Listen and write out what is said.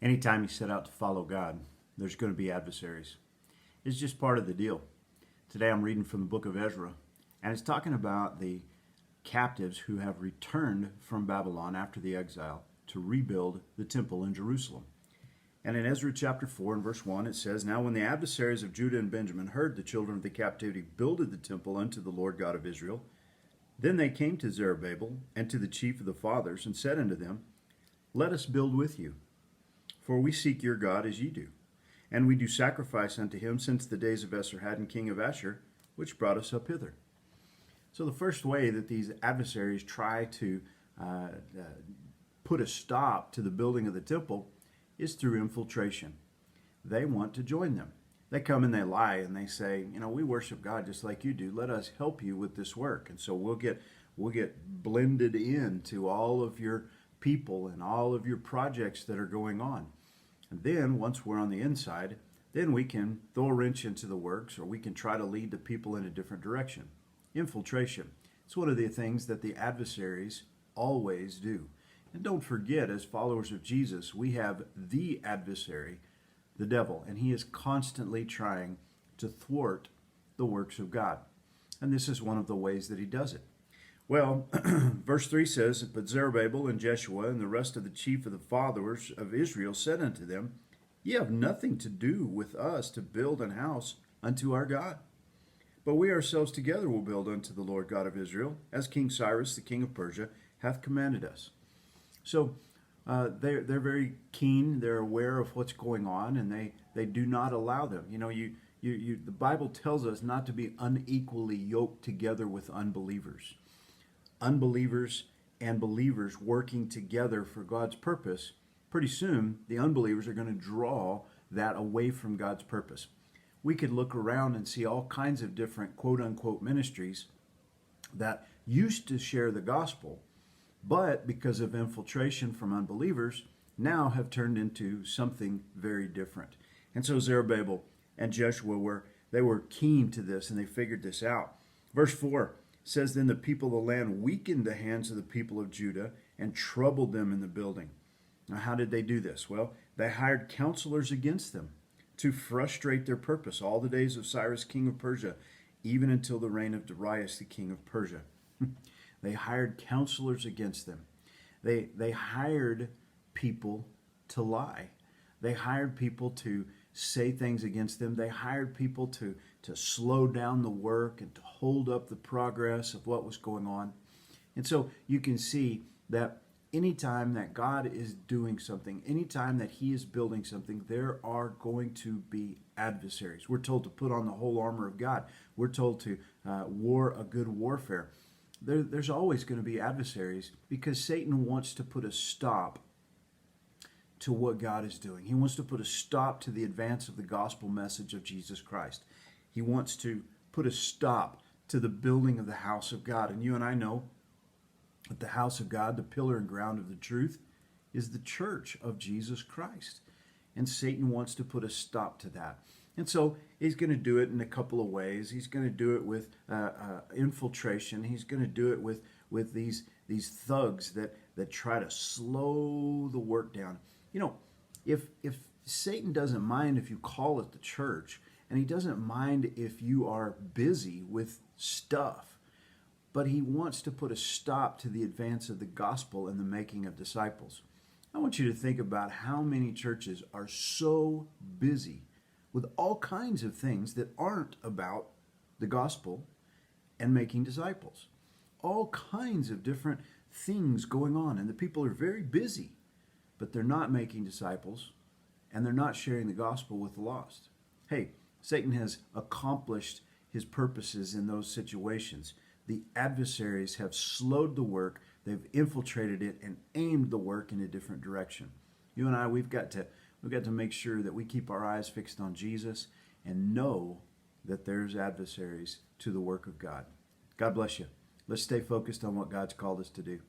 Anytime you set out to follow God, there's going to be adversaries. It's just part of the deal. Today I'm reading from the book of Ezra, and it's talking about the captives who have returned from Babylon after the exile to rebuild the temple in Jerusalem. And in Ezra chapter 4 and verse 1 it says, "Now when the adversaries of Judah and Benjamin heard the children of the captivity builded the temple unto the Lord God of Israel, then they came to Zerubbabel and to the chief of the fathers and said unto them, Let us build with you. For we seek your God as ye do, and we do sacrifice unto him since the days of Esarhaddon king of Ashur, which brought us up hither." So the first way that these adversaries try to put a stop to the building of the temple is through infiltration. They want to join them. They come and they lie and they say, we worship God just like you do. Let us help you with this work. And so we'll get blended into all of your people and all of your projects that are going on. And then once we're on the inside, then we can throw a wrench into the works, or we can try to lead the people in a different direction. Infiltration. It's one of the things that the adversaries always do. And don't forget, as followers of Jesus, we have the adversary, the devil, and he is constantly trying to thwart the works of God. And this is one of the ways that he does it. Well, verse 3 says, "But Zerubbabel and Jeshua and the rest of the chief of the fathers of Israel said unto them, Ye have nothing to do with us to build an house unto our God. But we ourselves together will build unto the Lord God of Israel, as King Cyrus the king of Persia hath commanded us." So they're very keen. They're aware of what's going on, and they do not allow them. The Bible tells us not to be unequally yoked together with unbelievers. Unbelievers and believers working together for God's purpose, pretty soon the unbelievers are going to draw that away from God's purpose. We could look around and see all kinds of different quote-unquote ministries that used to share the gospel, but because of infiltration from unbelievers, now have turned into something very different. And so Zerubbabel and Jeshua were keen to this, and they figured this out. Verse 4 says, "Then the people of the land weakened the hands of the people of Judah and troubled them in the building." Now, how did they do this? Well, they hired counselors against them to frustrate their purpose all the days of Cyrus, king of Persia, even until the reign of Darius, the king of Persia. They hired counselors against them. They hired people to lie. They hired people to say things against them. They hired people to slow down the work and to hold up the progress of what was going on. And so you can see that anytime that God is doing something, anytime that he is building something, there are going to be adversaries. We're told to put on the whole armor of God. We're told to war a good warfare. There's always going to be adversaries because Satan wants to put a stop to what God is doing. He wants to put a stop to the advance of the gospel message of Jesus Christ. He wants to put a stop to the building of the house of God. And you and I know that the house of God, the pillar and ground of the truth, is the church of Jesus Christ. And Satan wants to put a stop to that. And so he's going to do it in a couple of ways. He's going to do it with infiltration. He's going to do it with these thugs that try to slow the work down. If Satan doesn't mind if you call it the church, and he doesn't mind if you are busy with stuff, but he wants to put a stop to the advance of the gospel and the making of disciples. I want you to think about how many churches are so busy with all kinds of things that aren't about the gospel and making disciples. All kinds of different things going on, and the people are very busy, but they're not making disciples, and they're not sharing the gospel with the lost. Hey, Satan has accomplished his purposes in those situations. The adversaries have slowed the work, they've infiltrated it, and aimed the work in a different direction. You and I, we've got to make sure that we keep our eyes fixed on Jesus and know that there's adversaries to the work of God. God bless you. Let's stay focused on what God's called us to do.